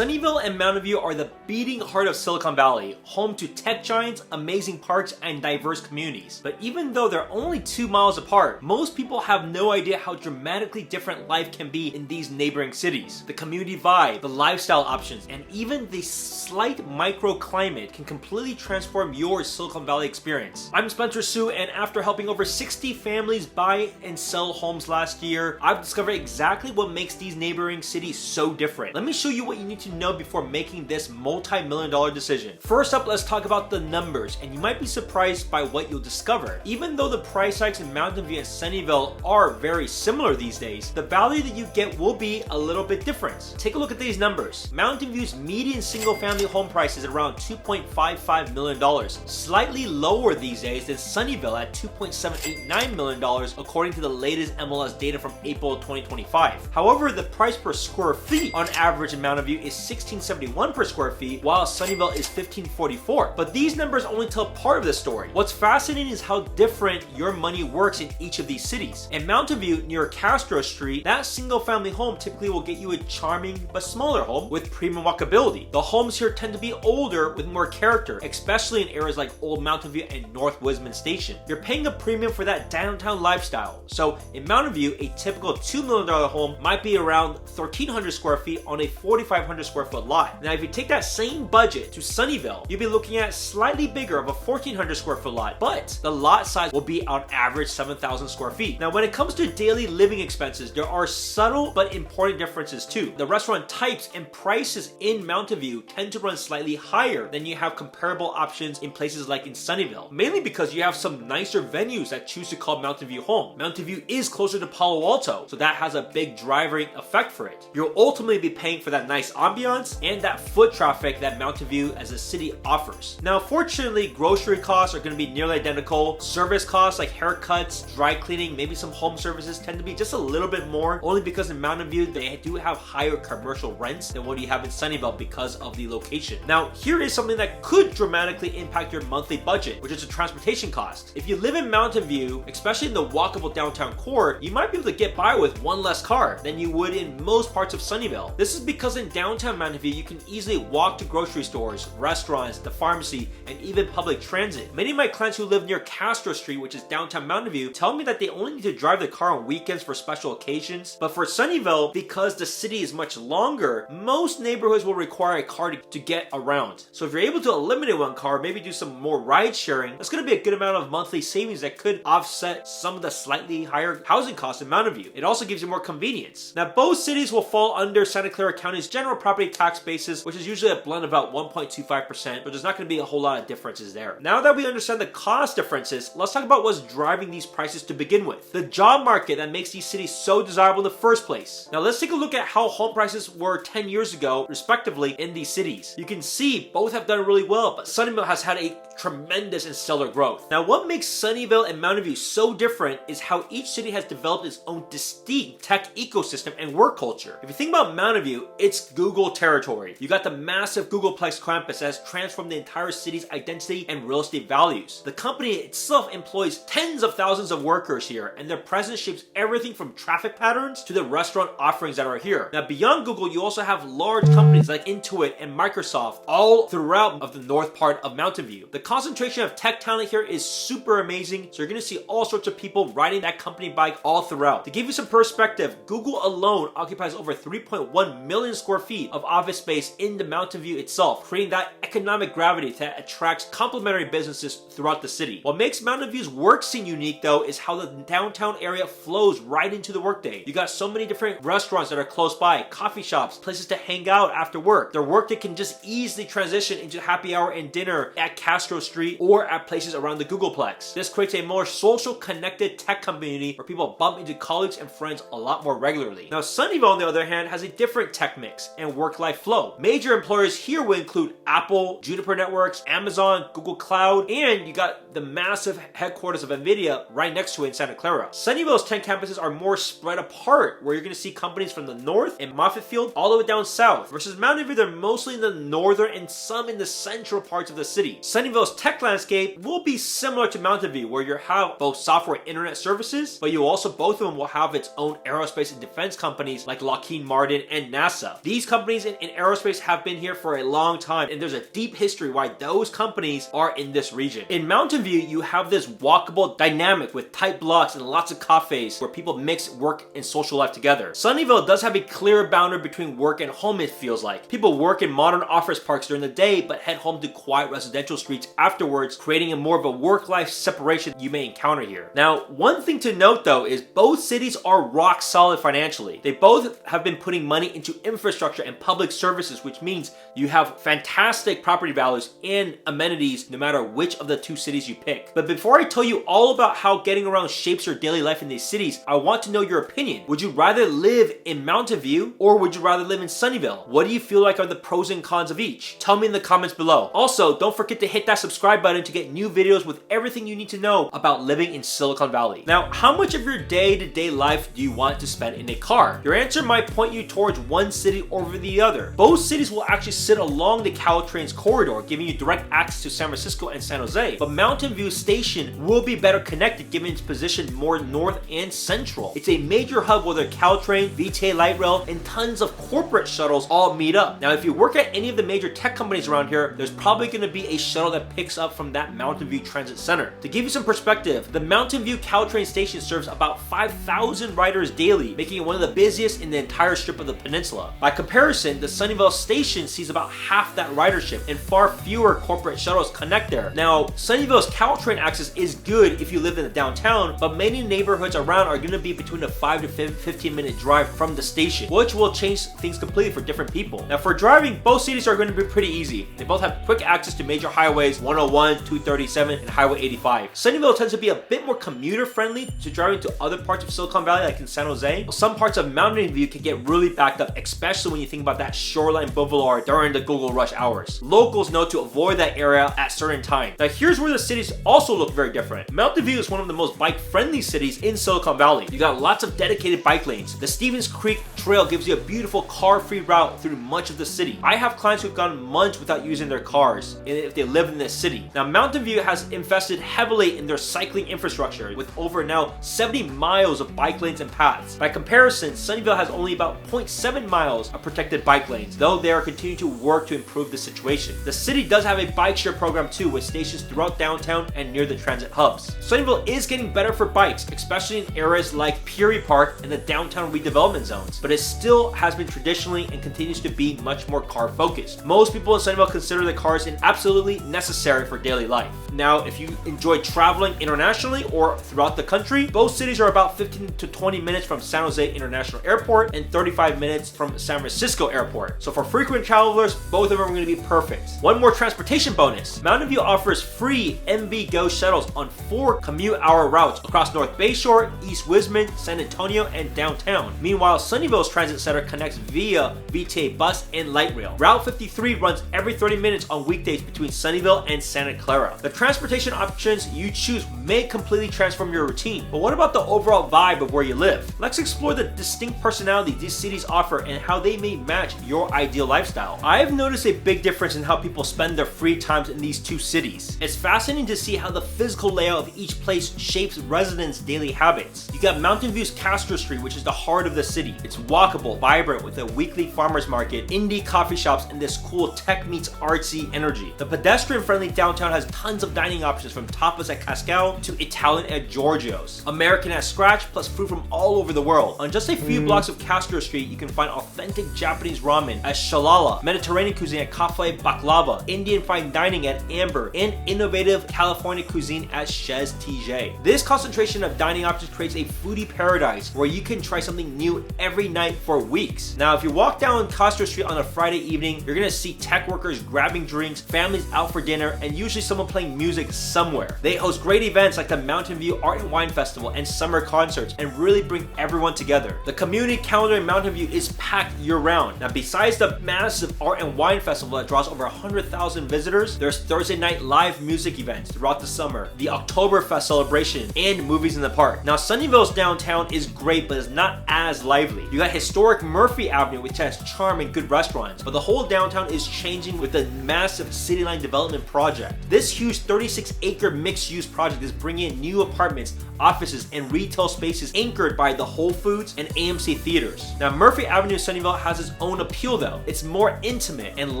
Sunnyvale and Mountain View are the beating heart of Silicon Valley, home to tech giants, amazing parks, and diverse communities. But even though they're only 2 miles apart, most people have no idea how dramatically different life can be in these neighboring cities. The community vibe, the lifestyle options, and even the slight microclimate can completely transform your Silicon Valley experience. I'm Spencer Su, and after helping over 60 families buy and sell homes last year, I've discovered exactly what makes these neighboring cities so different. Let me show you what you need to know before making this multi-million-dollar decision. First up, let's talk about the numbers, and you might be surprised by what you'll discover. Even though the price hikes in Mountain View and Sunnyvale are very similar these days, the value that you get will be a little bit different. Take a look at these numbers. Mountain View's median single-family home price is around $2.55 million, slightly lower these days than Sunnyvale at $2.789 million according to the latest MLS data from April 2025. However, the price per square feet on average in Mountain View is $1,671 per square feet, while Sunnyvale is $1,544. But these numbers only tell part of the story. What's fascinating is how different your money works in each of these cities. In Mountain View, near Castro Street, that single-family home typically will get you a charming but smaller home with premium walkability. The homes here tend to be older with more character, especially in areas like Old Mountain View and North Wisman Station. You're paying a premium for that downtown lifestyle. So in Mountain View, a typical $2 million home might be around 1,300 square feet on a 4,500 square foot lot. Now, if you take that same budget to Sunnyvale, you'll be looking at slightly bigger of a 1,400 square foot lot, but the lot size will be on average 7,000 square feet. Now, when it comes to daily living expenses, there are subtle but important differences too. The restaurant types and prices in Mountain View tend to run slightly higher than you have comparable options in places like in Sunnyvale, mainly because you have some nicer venues that choose to call Mountain View home. Mountain View is closer to Palo Alto, so that has a big driving effect for it. You'll ultimately be paying for that nice ambiance and that foot traffic that Mountain View as a city offers. Now, fortunately, grocery costs are going to be nearly identical. Service costs like haircuts, dry cleaning, maybe some home services tend to be just a little bit more, only because in Mountain View, they do have higher commercial rents than what you have in Sunnyvale because of the location. Now, here is something that could dramatically impact your monthly budget, which is the transportation cost. If you live in Mountain View, especially in the walkable downtown core, you might be able to get by with one less car than you would in most parts of Sunnyvale. This is because in downtown Mountain View, you can easily walk to grocery stores, restaurants, the pharmacy, and even public transit. Many of my clients who live near Castro Street, which is downtown Mountain View, tell me that they only need to drive the car on weekends for special occasions. But for Sunnyvale, because the city is much longer, most neighborhoods will require a car to get around. So if you're able to eliminate one car, maybe do some more ride sharing, that's going to be a good amount of monthly savings that could offset some of the slightly higher housing costs in Mountain View. It also gives you more convenience. Now, both cities will fall under Santa Clara County's general property tax basis, which is usually a blend of about 1.25%, but there's not going to be a whole lot of differences there. Now that we understand the cost differences, let's talk about what's driving these prices to begin with. The job market that makes these cities so desirable in the first place. Now let's take a look at how home prices were 10 years ago, respectively, in these cities. You can see both have done really well, but Sunnyvale has had a tremendous and stellar growth. Now, what makes Sunnyvale and Mountain View so different is how each city has developed its own distinct tech ecosystem and work culture. If you think about Mountain View, it's Google territory. You got the massive Googleplex campus that has transformed the entire city's identity and real estate values. The company itself employs tens of thousands of workers here, and their presence shapes everything from traffic patterns to the restaurant offerings that are here. Now, beyond Google, you also have large companies like Intuit and Microsoft all throughout of the north part of Mountain View. The concentration of tech talent here is super amazing, so you're going to see all sorts of people riding that company bike all throughout. To give you some perspective, Google alone occupies over 3.1 million square feet of office space in the Mountain View itself, creating that economic gravity that attracts complementary businesses throughout the city. What makes Mountain View's work scene unique, though, is how the downtown area flows right into the workday. You got so many different restaurants that are close by, coffee shops, places to hang out after work. Their workday can just easily transition into happy hour and dinner at Castro Street or at places around the Googleplex. This creates a more social, connected tech community where people bump into colleagues and friends a lot more regularly. Now, Sunnyvale, on the other hand, has a different tech mix and work-life flow. Major employers here will include Apple, Apple, Juniper Networks, Amazon, Google Cloud, and you got the massive headquarters of NVIDIA right next to it in Santa Clara. Sunnyvale's 10 campuses are more spread apart, where you're going to see companies from the north in Moffett Field all the way down south, versus Mountain View, they're mostly in the northern and some in the central parts of the city. Sunnyvale's tech landscape will be similar to Mountain View, where you have both software and internet services, but you also, both of them will have its own aerospace and defense companies like Lockheed Martin and NASA. These companies in aerospace have been here for a long time, and there's a deep history why those companies are in this region. In Mountain View, you have this walkable dynamic with tight blocks and lots of cafes where people mix work and social life together. Sunnyvale does have a clear boundary between work and home, it feels like. People work in modern office parks during the day, but head home to quiet residential streets afterwards, creating a more of a work-life separation you may encounter here. Now, one thing to note though is both cities are rock solid financially. They both have been putting money into infrastructure and public services, which means you have fantastic property values and amenities no matter which of the two cities you pick. But before I tell you all about how getting around shapes your daily life in these cities, I want to know your opinion. Would you rather live in Mountain View or would you rather live in Sunnyvale? What do you feel like are the pros and cons of each? Tell me in the comments below. Also, don't forget to hit that subscribe button to get new videos with everything you need to know about living in Silicon Valley. Now, how much of your day-to-day life do you want to spend in a car? Your answer might point you towards one city over the other. Both cities will actually sit along the Caltrain's corridor, giving you direct access to San Francisco and San Jose, but Mountain View Station will be better connected given its position more north and central. It's a major hub where the Caltrain, VTA Light Rail, and tons of corporate shuttles all meet up. Now, if you work at any of the major tech companies around here, there's probably going to be a shuttle that picks up from that Mountain View Transit Center. To give you some perspective, the Mountain View Caltrain station serves about 5,000 riders daily, making it one of the busiest in the entire strip of the peninsula. By comparison, the Sunnyvale station sees about half that ridership, and far fewer corporate shuttles connect there. Now, Sunnyvale's Caltrain access is good if you live in the downtown, but many neighborhoods around are going to be between a 5 to 15 minute drive from the station, which will change things completely for different people. Now, for driving, both cities are going to be pretty easy. They both have quick access to major highways 101, 237, and Highway 85. Sunnyvale tends to be a bit more commuter friendly to driving to other parts of Silicon Valley, like in San Jose. Some parts of Mountain View can get really backed up, especially when you think about that Shoreline Boulevard during the Google rush hours. Locals know to avoid that area at certain times. Now, here's where the cities also look very different. Mountain View is one of the most bike-friendly cities in Silicon Valley. You got lots of dedicated bike lanes. The Stevens Creek Trail gives you a beautiful car-free route through much of the city. I have clients who've gone months without using their cars if they live in this city. Now, Mountain View has invested heavily in their cycling infrastructure with over now 70 miles of bike lanes and paths. By comparison, Sunnyvale has only about 0.7 miles of protected bike lanes, though they are continuing to work to improve the situation. The city does have a bike share program too, with stations throughout downtown and near the transit hubs. Sunnyvale is getting better for bikes, especially in areas like Peary Park and the downtown redevelopment zones, but it still has been traditionally and continues to be much more car focused. Most people in Sunnyvale consider the cars absolutely necessary for daily life. Now, if you enjoy traveling internationally or throughout the country, both cities are about 15 to 20 minutes from San Jose International Airport and 35 minutes from San Francisco Airport. So for frequent travelers, both of them are going to be perfect. One more transportation bonus. Mountain View offers free MV Go shuttles on 4 commute hour routes across North Bayshore, East Wismond, San Antonio, and downtown. Meanwhile, Sunnyvale's transit center connects via VTA bus and light rail. Route 53 runs every 30 minutes on weekdays between Sunnyvale and Santa Clara. The transportation options you choose may completely transform your routine, but what about the overall vibe of where you live? Let's explore the distinct personality these cities offer and how they may match your ideal lifestyle. I've noticed a big difference in how people spend their free times in these two cities. It's fascinating to see how the physical layout of each place shapes residents' daily habits. You got Mountain View's Castro Street, which is the heart of the city. It's walkable, vibrant, with a weekly farmers market, indie coffee shops, and this cool tech meets artsy energy. The pedestrian-friendly downtown has tons of dining options, from tapas at Cascal to Italian at Giorgio's, American at Scratch, plus food from all over the world. On just a few blocks of Castro Street, you can find authentic Japanese ramen at Shalala, Mediterranean cuisine at Cafe Baklava, Indian fine dining at Amber, and innovative California cuisine at Chez TJ. This concentration of dining options creates a foodie paradise where you can try something new every night for weeks. Now, if you walk down Castro Street on a Friday evening, you're gonna see tech workers grabbing drinks, families out for dinner, and usually someone playing music somewhere. They host great events like the Mountain View Art and Wine Festival and summer concerts, and really bring everyone together. The community calendar in Mountain View is packed year-round. Now, besides the massive Art and Wine Festival that draws over 100,000 visitors. There's Thursday night live music events throughout the summer, the Oktoberfest celebration, and movies in the park. Now, Sunnyvale's downtown is great, but it's not as lively. You got historic Murphy Avenue, which has charm and good restaurants, but the whole downtown is changing with the massive City Line development project. This huge 36-acre mixed-use project is bringing in new apartments, offices, and retail spaces anchored by the Whole Foods and AMC theaters. Now, Murphy Avenue Sunnyvale has its own appeal though. It's more intimate and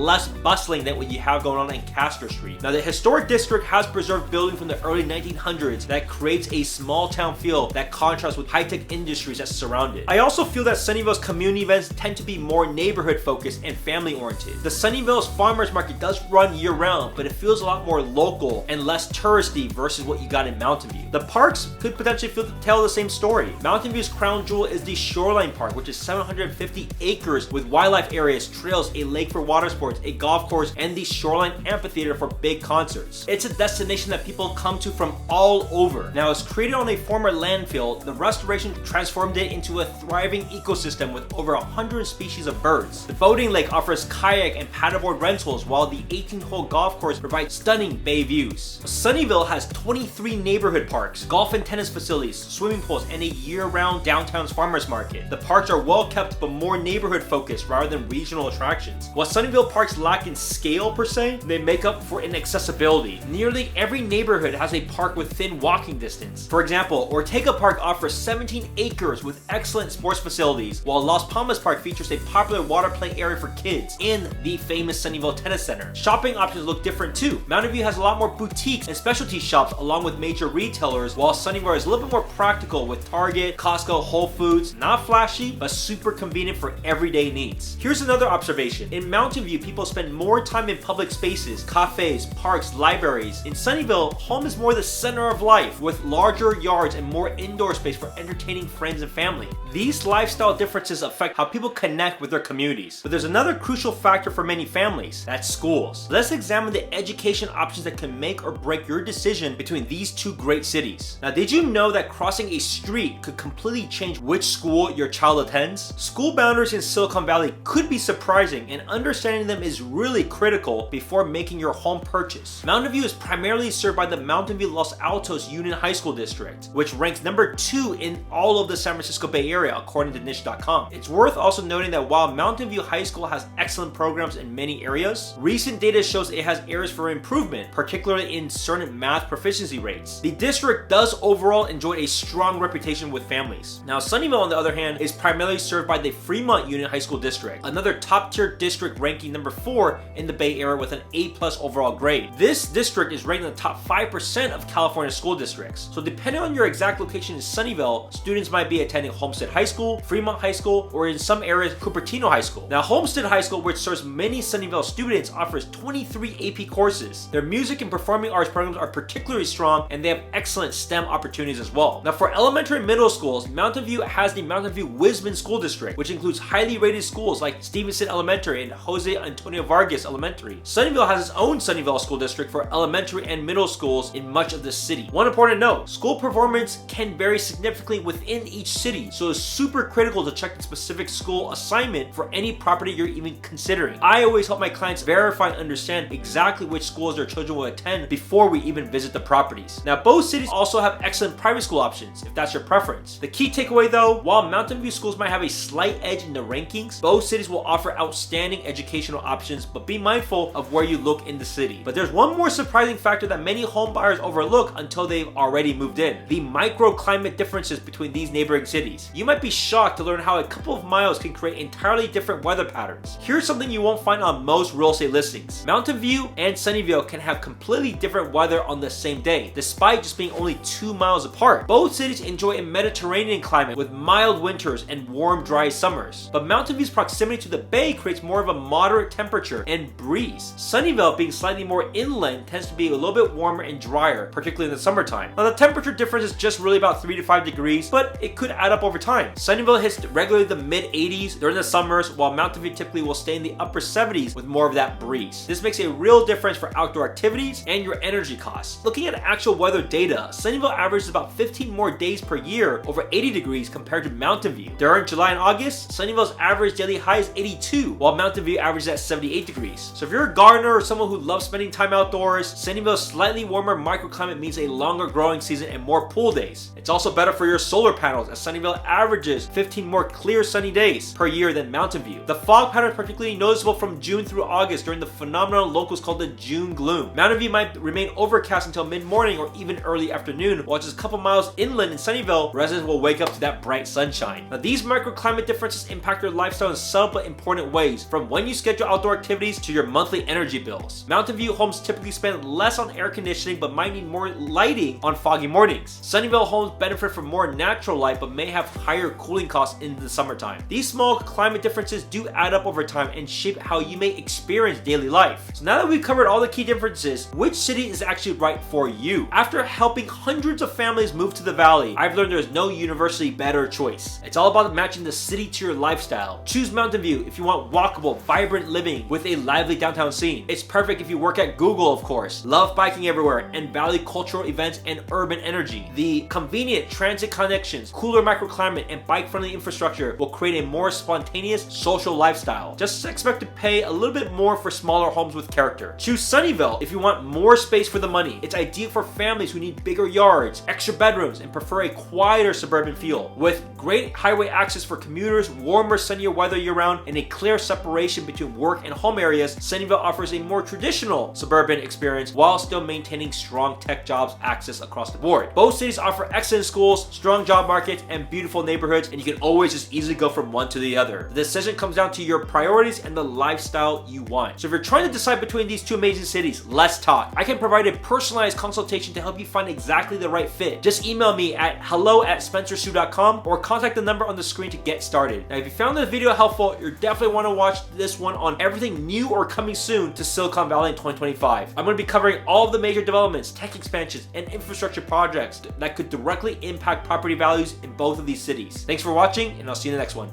less bustling than what you have going on in Castor Street. Now, the historic district has preserved buildings from the early 1900s that creates a small town feel that contrasts with high-tech industries that surround it. I also feel that Sunnyvale's community events tend to be more neighborhood focused and family oriented. The Sunnyvale's farmers market does run year round, but it feels a lot more local and less touristy versus what you got in Mountain View. The parks could potentially tell the same story. Mountain View's crown jewel is the Shoreline Park, which is 750 acres with wildlife areas, trails, a lake for water sports, a golf course, and the Shoreline Amphitheater for big concerts. It's a destination that people come to from all over. Now, it's created on a former landfill. The restoration transformed it into a thriving ecosystem with over 100 species of birds. The boating lake offers kayak and paddleboard rentals, while the 18-hole golf course provides stunning bay views. Sunnyvale has 23 neighborhood parks, golf and tennis facilities, swimming pools, and a year-round downtown's farmers market. The parks are well kept but more neighborhood focused rather than regional attractions. While Sunnyvale parks lack in scale per se, they make up for in accessibility. Nearly every neighborhood has a park within walking distance. For example, Ortega Park offers 17 acres with excellent sports facilities, while Las Palmas Park features a popular water play area for kids and the famous Sunnyvale Tennis Center. Shopping options look different too. Mountain View has a lot more boutiques and specialty shops along with major retailers, while Sunnyvale is a little bit more practical with Target, Costco, Whole Foods. Not flashy, but super convenient for everyday needs. Here's another observation. In Mountain View, people spend more time in public spaces, cafes, parks, libraries. In Sunnyvale, home is more the center of life, with larger yards and more indoor space for entertaining friends and family. These lifestyle differences affect how people connect with their communities. But there's another crucial factor for many families, that's schools. Let's examine the education options that can make or break your decision between these two great cities. Now, did you know that crossing a street could completely change which school your child attends? School boundaries in Silicon Valley could be surprising, and understanding them is really critical before making your home purchase. Mountain View is primarily served by the Mountain View Los Altos Union High School District, which ranks number 2 in all of the San Francisco Bay Area according to niche.com. It's worth also noting that while Mountain View High School has excellent programs in many areas, recent data shows it has areas for improvement, particularly in certain math proficiency rates. The district does overall enjoy a strong reputation with families. Now, Sunnyvale, on the other hand, is primarily served by the Fremont Union High School District, another top-tier district ranking number 4 in the Bay Area with an A+ overall grade. This district is ranked in the top 5% of California school districts. So depending on your exact location in Sunnyvale, students might be attending Homestead High School, Fremont High School, or in some areas, Cupertino High School. Now, Homestead High School, which serves many Sunnyvale students, offers 23 AP courses. Their music and performing arts programs are particularly strong, and they have excellent STEM opportunities as well. Now, for elementary and middle schools, Mountain View has the Mountain View Wisman School District, which includes highly rated schools like Stevenson Elementary and Jose Antonio Vargas Elementary. Sunnyvale has its own Sunnyvale School District for elementary and middle schools in much of the city. One important note, school performance can vary significantly within each city, so it's super critical to check the specific school assignment for any property you're even considering. I always help my clients verify and understand exactly which schools their children will attend before we even visit the properties. Now, both cities also have excellent private school options, if that's your preference. The key takeaway though, while Mountain View schools might have a slight edge in the rankings, both cities will offer outstanding educational options, but be mindful of where you look in the city. But there's one more surprising factor that many home buyers overlook until they've already moved in: the microclimate differences between these neighboring cities. You might be shocked to learn how a couple of miles can create entirely different weather patterns. Here's something you won't find on most real estate listings. Mountain View and Sunnyvale can have completely different weather on the same day, despite just being only 2 miles apart. Both cities enjoy a Mediterranean climate with mild winters and warm, dry summers. But Mountain View's proximity to the bay creates more of a moderate temperature and breeze. Sunnyvale, being slightly more inland, tends to be a little bit warmer and drier, particularly in the summertime. Now, the temperature difference is just really about 3 to 5 degrees, but it could add up over time. Sunnyvale hits regularly the mid-80s during the summers, while Mountain View typically will stay in the upper 70s with more of that breeze. This makes a real difference for outdoor activities and your energy costs. Looking at actual weather data, Sunnyvale averages about 15 more days per year over 80 degrees compared to Mountain View. During July and August, Sunnyvale's average daily high is 82, while Mountain View averages at 78 degrees. degrees. So if you're a gardener or someone who loves spending time outdoors, Sunnyvale's slightly warmer microclimate means a longer growing season and more pool days. It's also better for your solar panels, as Sunnyvale averages 15 more clear sunny days per year than Mountain View. The fog pattern is particularly noticeable from June through August during the phenomenon locals call the June gloom. Mountain View might remain overcast until mid-morning or even early afternoon, while just a couple miles inland in Sunnyvale, residents will wake up to that bright sunshine. Now, these microclimate differences impact your lifestyle in subtle but important ways, from when you schedule outdoor activities to your monthly energy bills. Mountain View homes typically spend less on air conditioning but might need more lighting on foggy mornings. Sunnyvale homes benefit from more natural light but may have higher cooling costs in the summertime. These small climate differences do add up over time and shape how you may experience daily life. So now that we've covered all the key differences, which city is actually right for you? After helping hundreds of families move to the valley, I've learned there's no universally better choice. It's all about matching the city to your lifestyle. Choose Mountain View if you want walkable, vibrant living with a lively downtown scene. It's perfect if you work at Google, of course, love biking everywhere, and value cultural events and urban energy. The convenient transit connections, cooler microclimate, and bike-friendly infrastructure will create a more spontaneous social lifestyle. Just expect to pay a little bit more for smaller homes with character. Choose Sunnyvale if you want more space for the money. It's ideal for families who need bigger yards, extra bedrooms, and prefer a quieter suburban feel. With great highway access for commuters, warmer, sunnier weather year-round, and a clear separation between work and home areas, Sunnyvale offers a more traditional suburban experience while still maintaining strong tech jobs access across the board. Both cities offer excellent schools, strong job markets, and beautiful neighborhoods, and you can always just easily go from one to the other. The decision comes down to your priorities and the lifestyle you want. So if you're trying to decide between these two amazing cities, let's talk. I can provide a personalized consultation to help you find exactly the right fit. Just email me at hello@spencersu.com or contact the number on the screen to get started. Now, if you found this video helpful, you definitely want to watch this one on everything new or coming soon to Silicon Valley in 2025. I'm going to be covering all of the major developments, tech expansions, and infrastructure projects that could directly impact property values in both of these cities. Thanks for watching, and I'll see you in the next one.